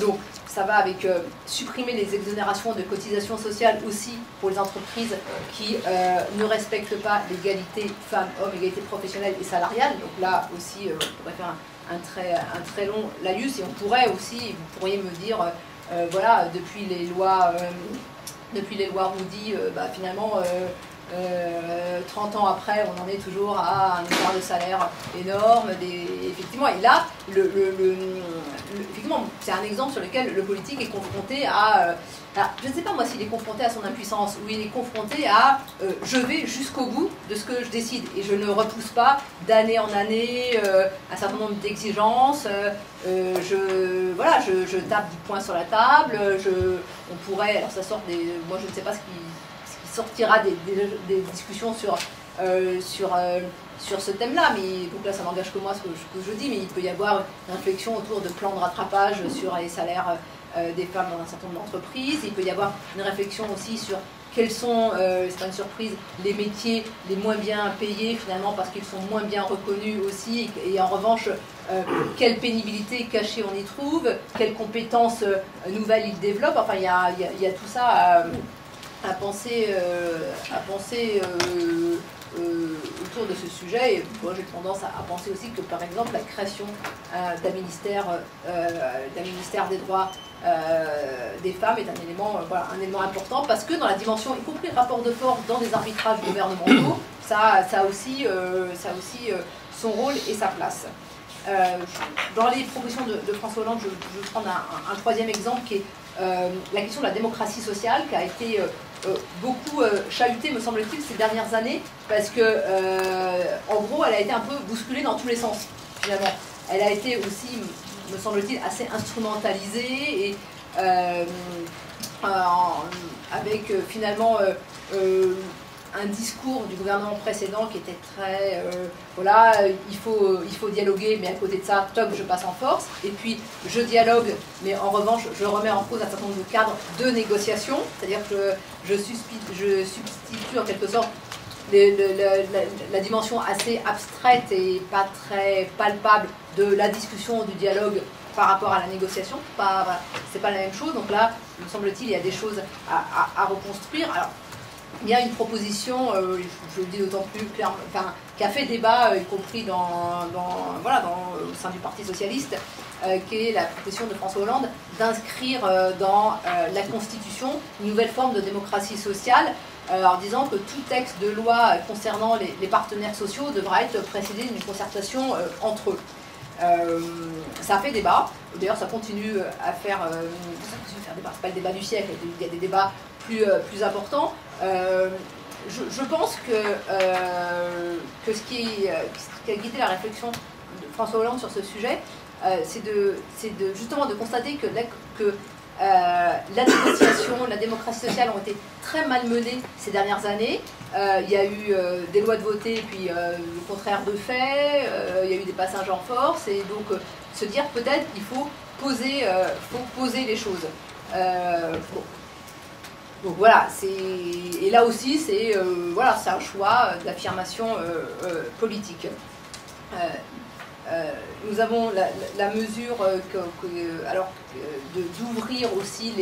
Donc ça va avec supprimer les exonérations de cotisations sociales aussi pour les entreprises qui ne respectent pas l'égalité femmes-hommes, égalité professionnelle et salariale. Donc là aussi, on pourrait faire un très long laïus, et on pourrait aussi, vous pourriez me dire, voilà, depuis les lois Roudy, finalement, 30 ans après, on en est toujours à un écart de salaire énorme. Effectivement, et là, effectivement, c'est un exemple sur lequel le politique est confronté à... alors, je ne sais pas moi s'il est confronté à son impuissance, ou il est confronté à je vais jusqu'au bout de ce que je décide, et je ne repousse pas d'année en année un certain nombre d'exigences. Je tape du poing sur la table. On pourrait... Alors ça sort des... Moi, je ne sais pas ce qui sortira des discussions sur ce thème-là, mais donc là ça n'engage que moi ce que je dis, mais il peut y avoir une réflexion autour de plans de rattrapage sur les salaires des femmes dans un certain nombre d'entreprises. Il peut y avoir une réflexion aussi sur quels sont, c'est pas une surprise, les métiers les moins bien payés finalement parce qu'ils sont moins bien reconnus aussi, et en revanche quelle pénibilité cachée on y trouve, quelles compétences nouvelles ils développent. Enfin il y a tout ça à penser autour de ce sujet. Et moi j'ai tendance à penser aussi que par exemple la création d'un ministère des droits des femmes est un élément important, parce que dans la dimension, y compris le rapport de force dans des arbitrages gouvernementaux, ça a aussi son rôle et sa place. Dans les propositions de François Hollande, je vais prendre un troisième exemple qui est la question de la démocratie sociale, qui a été beaucoup chahutée, me semble-t-il, ces dernières années, parce que, en gros, elle a été un peu bousculée dans tous les sens, finalement. Elle a été aussi, me semble-t-il, assez instrumentalisée, et avec finalement un discours du gouvernement précédent qui était très voilà, il faut dialoguer, mais à côté de ça, toc, je passe en force, et puis je dialogue, mais en revanche je remets en cause un certain nombre de cadres de négociation, c'est-à-dire que je substitue en quelque sorte la dimension assez abstraite et pas très palpable de la discussion, du dialogue par rapport à la négociation. C'est pas la même chose. Donc là, me semble-t-il, il y a des choses à reconstruire. Alors, il y a une proposition, je le dis d'autant plus clairement, qui a fait débat, y compris au sein du Parti socialiste, qui est la proposition de François Hollande d'inscrire dans la Constitution une nouvelle forme de démocratie sociale, en disant que tout texte de loi concernant les partenaires sociaux devra être précédé d'une concertation entre eux. Ça a fait débat, d'ailleurs ça continue à faire débat, c'est pas le débat du siècle, il y a des débats plus importants. Je pense que ce qui a guidé la réflexion de François Hollande sur ce sujet, c'est justement de constater que la négociation, la démocratie sociale ont été très malmenées ces dernières années. Il y a eu des lois de voter, puis le contraire de fait, il y a eu des passages en force, et donc se dire peut-être qu'il faut poser les choses. Bon. Donc voilà, et là aussi c'est un choix d'affirmation politique. Nous avons la mesure d'ouvrir aussi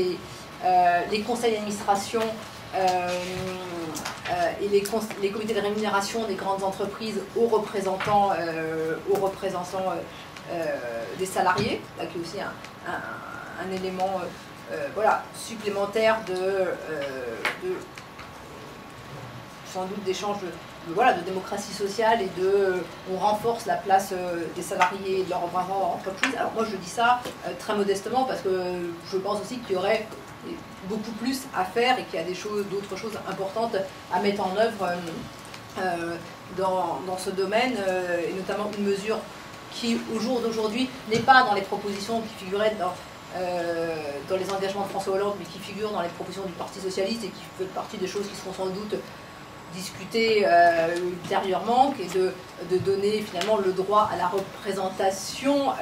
les conseils d'administration et les comités de rémunération des grandes entreprises aux représentants des salariés, là qui est aussi un élément supplémentaire sans doute d'échange de démocratie sociale, et on renforce la place des salariés et de leurs représentants en entreprise. Alors moi je dis ça très modestement, parce que je pense aussi qu'il y aurait beaucoup plus à faire, et qu'il y a d'autres choses importantes à mettre en œuvre dans ce domaine, et notamment une mesure qui au jour d'aujourd'hui n'est pas dans les propositions qui figuraient dans les engagements de François Hollande, mais qui figure dans les propositions du Parti socialiste, et qui fait partie des choses qui seront sans doute discuté ultérieurement, qui est de donner finalement le droit à la représentation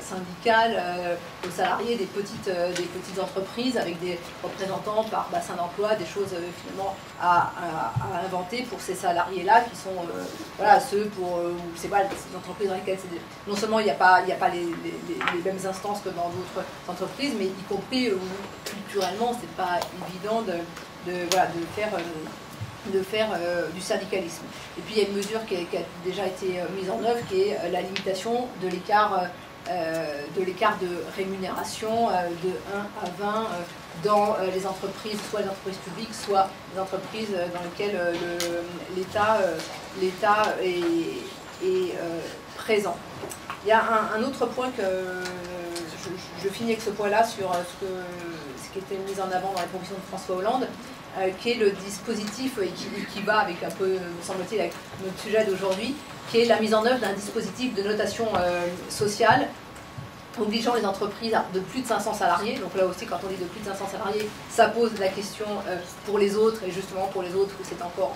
syndicale aux salariés des petites entreprises, avec des représentants par bassin d'emploi, des choses finalement à inventer pour ces salariés-là, qui sont voilà, ceux pour c'est pas ces entreprises dans lesquelles non seulement il n'y a pas les mêmes instances que dans d'autres entreprises, mais y compris où culturellement c'est pas évident de faire du syndicalisme. Et puis il y a une mesure qui a déjà été mise en œuvre, qui est la limitation de l'écart de rémunération de 1 à 20 dans les entreprises, soit les entreprises publiques, soit les entreprises dans lesquelles l'État est présent. Il y a un autre point que je finis avec ce point-là sur ce qui était mis en avant dans la proposition de François Hollande, qui est le dispositif, et qui va avec un peu, me semble-t-il, avec notre sujet d'aujourd'hui, qui est la mise en œuvre d'un dispositif de notation sociale obligeant les entreprises de plus de 500 salariés. Donc là aussi, quand on dit de plus de 500 salariés, ça pose la question pour les autres, et justement pour les autres où c'est encore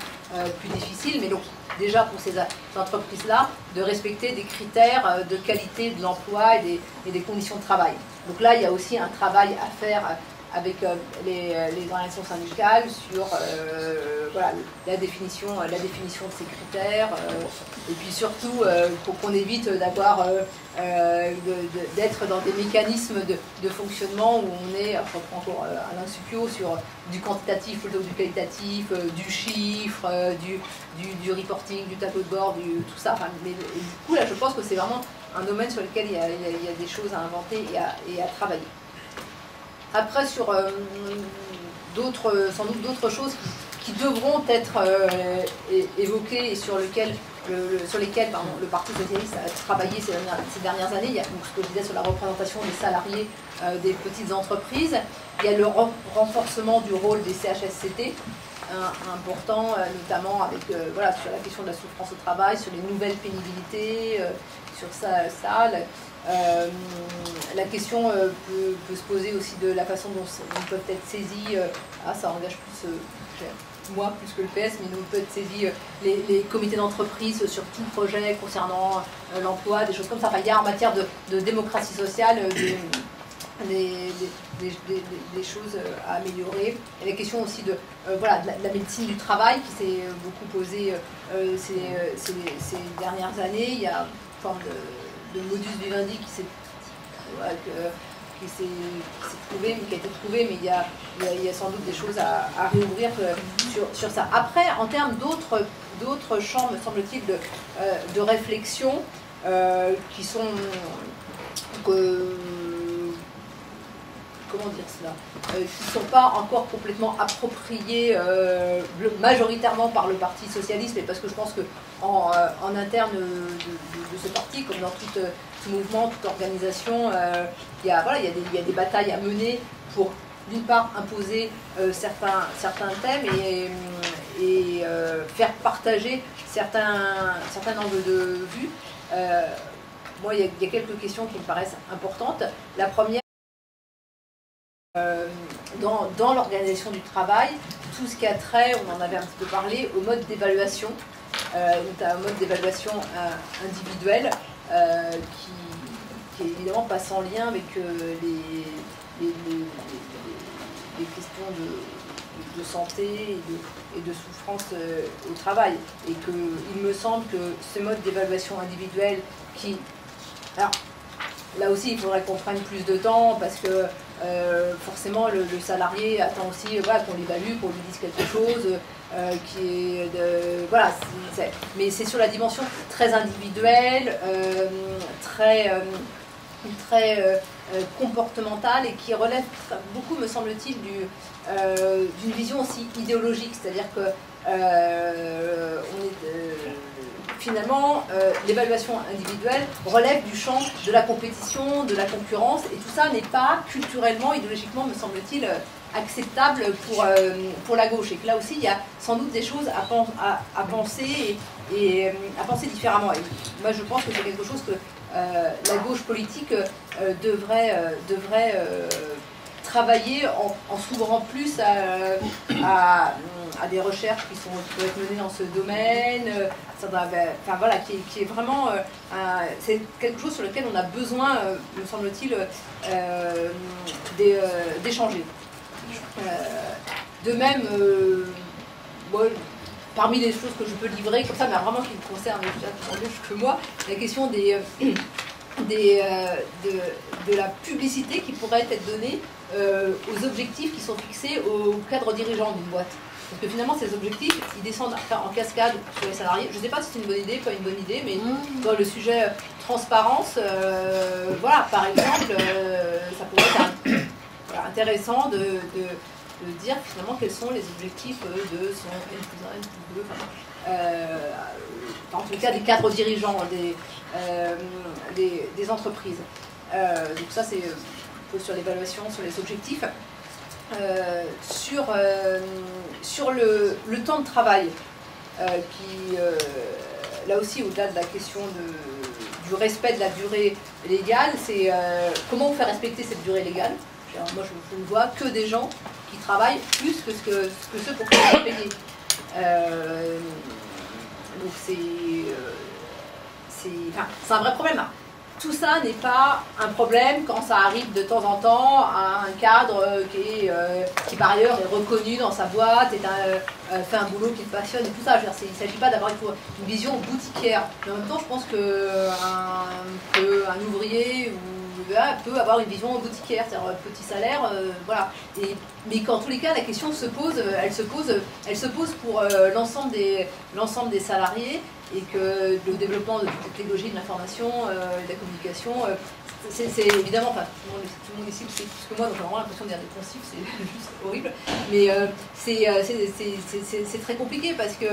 plus difficile. Mais donc déjà pour ces entreprises-là, de respecter des critères de qualité de l'emploi et des conditions de travail. Donc là, il y a aussi un travail à faire avec les organisations syndicales sur voilà, la définition de ces critères, et puis surtout pour qu'on évite d'avoir d'être dans des mécanismes de fonctionnement où on est, je reprends encore Alain Supiot, sur du quantitatif plutôt que du qualitatif, du chiffre, du reporting, du tableau de bord, tout ça. Enfin, mais, et du coup, là, je pense que c'est vraiment un domaine sur lequel il y a des choses à inventer et à travailler. Après, sur sans doute d'autres choses qui devront être évoquées et sur lesquelles le Parti socialiste a travaillé ces dernières années. Il y a donc, ce que je disais sur la représentation des salariés des petites entreprises. Il y a le renforcement du rôle des CHSCT, important, notamment avec, voilà, sur la question de la souffrance au travail, sur les nouvelles pénibilités, sur ça. La question peut se poser aussi de la façon dont ils peuvent être saisis. Ça engage plus moi plus que le PS, mais nous peut être saisis les comités d'entreprise sur tout projet concernant l'emploi, des choses comme ça. Enfin, il y a en matière de démocratie sociale des choses à améliorer. Et la question aussi de la médecine du travail qui s'est beaucoup posée ces dernières années. Il y a une forme de modus vivendi qui s'est trouvé, mais qui a été trouvé, mais il y a sans doute des choses à réouvrir sur ça. Après, en termes d'autres champs, me semble-t-il, de réflexion qui sont comment dire cela, qui ne sont pas encore complètement appropriés majoritairement par le Parti socialiste, mais parce que je pense qu'en interne de ce parti, comme dans tout mouvement, toute organisation, il y a des batailles à mener pour, d'une part, imposer certains thèmes et faire partager certains angles de vue. Moi, il y a quelques questions qui me paraissent importantes. La première, dans l'organisation du travail, tout ce qui a trait, on en avait un petit peu parlé, au mode d'évaluation, un mode d'évaluation individuel qui est évidemment pas sans lien avec les questions de santé et de souffrance au travail. Et qu'il me semble que ce mode d'évaluation individuelle qui... Alors, là aussi, il faudrait qu'on prenne plus de temps parce que forcément, le salarié attend aussi qu'on l'évalue, qu'on lui dise quelque chose, mais c'est sur la dimension très individuelle, très comportementale et qui relève beaucoup, me semble-t-il, d'une vision aussi idéologique, c'est-à-dire que finalement, l'évaluation individuelle relève du champ de la compétition, de la concurrence, et tout ça n'est pas culturellement, idéologiquement, me semble-t-il, acceptable pour la gauche. Et que là aussi, il y a sans doute des choses à penser et à penser différemment. Et moi, je pense que c'est quelque chose que la gauche politique devrait travailler en s'ouvrant plus à à des recherches qui peuvent être menées dans ce domaine, enfin voilà, qui est vraiment, c'est quelque chose sur lequel on a besoin, me semble-t-il, d'échanger. De même, bon, parmi les choses que je peux livrer, comme ça, mais vraiment qui me concerne que moi, la question de la publicité qui pourrait être donnée aux objectifs qui sont fixés au cadre dirigeant d'une boîte. Parce que finalement, ces objectifs, ils descendent en cascade sur les salariés. Je ne sais pas si c'est une bonne idée, pas une bonne idée, mais dans le sujet transparence, voilà, par exemple, ça pourrait être intéressant de dire finalement quels sont les objectifs de son N+1, N+2, en tout cas des cadres dirigeants des entreprises. Donc ça c'est sur l'évaluation, sur les objectifs. Sur le temps de travail, qui là aussi au-delà de la question du respect de la durée légale, c'est comment on fait respecter cette durée légale. Alors, moi je ne vois que des gens qui travaillent plus que ceux pour qui on est payé. Donc c'est un vrai problème. Tout ça n'est pas un problème quand ça arrive de temps en temps à un cadre qui par ailleurs est reconnu dans sa boîte, fait un boulot qu'il passionne et tout ça. Il ne s'agit pas d'avoir une vision boutiquière. Mais en même temps, je pense qu'un ouvrier peut avoir une vision boutiquière, c'est-à-dire petit salaire, voilà. Mais qu'en tous les cas, la question se pose, elle se pose pour l'ensemble des salariés, et que le développement de toute la technologie de l'information et de la communication, c'est évidemment, enfin, tout le monde ici le sait plus que moi, donc j'ai vraiment l'impression de dire des poncifs, c'est juste horrible, mais c'est très compliqué parce que,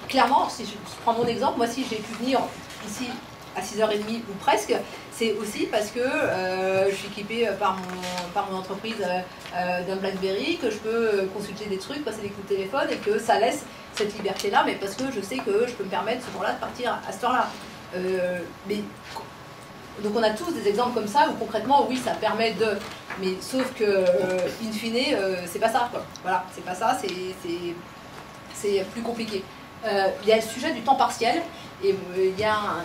clairement, si je prends mon exemple, moi si j'ai pu venir ici à 6h30 ou presque, c'est aussi parce que je suis équipée par mon entreprise d'un BlackBerry, que je peux consulter des trucs, passer des coups de téléphone, et que ça laisse cette liberté-là, mais parce que je sais que je peux me permettre ce jour-là de partir à cette heure-là. Donc on a tous des exemples comme ça où concrètement, oui, ça permet de... Mais sauf que, in fine, c'est pas ça, quoi. Voilà, c'est pas ça, c'est plus compliqué. Il y a le sujet du temps partiel, et il y a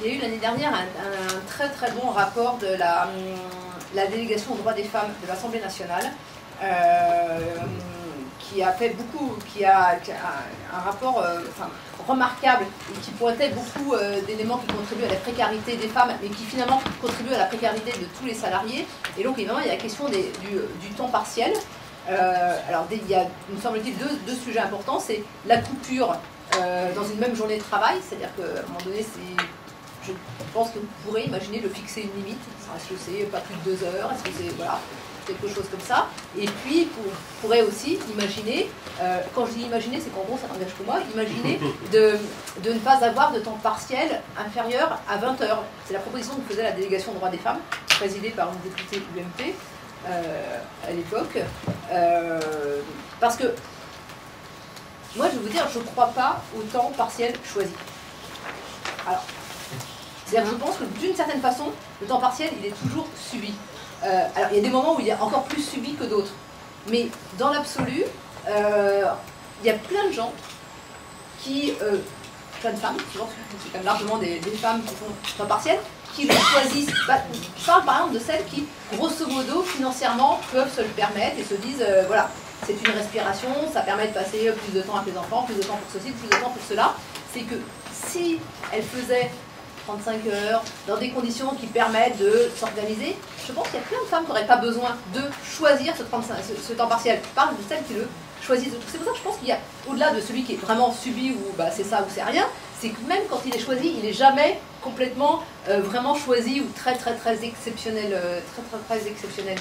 eu l'année dernière un très très bon rapport de la délégation aux droits des femmes de l'Assemblée nationale, qui a fait beaucoup, qui a un rapport remarquable et qui pointait beaucoup d'éléments qui contribuent à la précarité des femmes, mais qui finalement contribuent à la précarité de tous les salariés. Et donc évidemment il y a la question du temps partiel. Alors il y a, me semble-t-il, deux sujets importants, c'est la coupure dans une même journée de travail, c'est-à-dire qu'à un moment donné, je pense que vous pourrez imaginer de fixer une limite. Est-ce que c'est pas plus de 2 heures, est-ce que c'est voilà, quelque chose comme ça. Et puis vous pourrez aussi imaginer, quand je dis imaginer, c'est qu'en gros ça n'engage que moi, imaginer de ne pas avoir de temps partiel inférieur à 20 heures. C'est la proposition que faisait la délégation aux droits des femmes, présidée par une députée UMP. À l'époque, parce que moi je vais vous dire, je ne crois pas au temps partiel choisi. Alors, c'est-à-dire que je pense que d'une certaine façon, le temps partiel il est toujours subi. Alors il y a des moments où il est encore plus subi que d'autres, mais dans l'absolu, il y a plein de gens qui, plein de femmes, c'est quand même largement des femmes qui font temps partiel, qui le choisissent. Je parle par exemple de celles qui, grosso modo, financièrement, peuvent se le permettre et se disent, voilà, c'est une respiration, ça permet de passer plus de temps avec les enfants, plus de temps pour ceci, plus de temps pour cela. C'est que si elles faisaient 35 heures, dans des conditions qui permettent de s'organiser, je pense qu'il y a plein de femmes qui n'auraient pas besoin de choisir ce temps partiel. Je parle de celles qui le choisissent. C'est pour ça que je pense qu'il y a, au-delà de celui qui est vraiment subi, ou c'est ça ou c'est rien, c'est que même quand il est choisi, il n'est jamais complètement vraiment choisi ou très exceptionnel, très exceptionnel.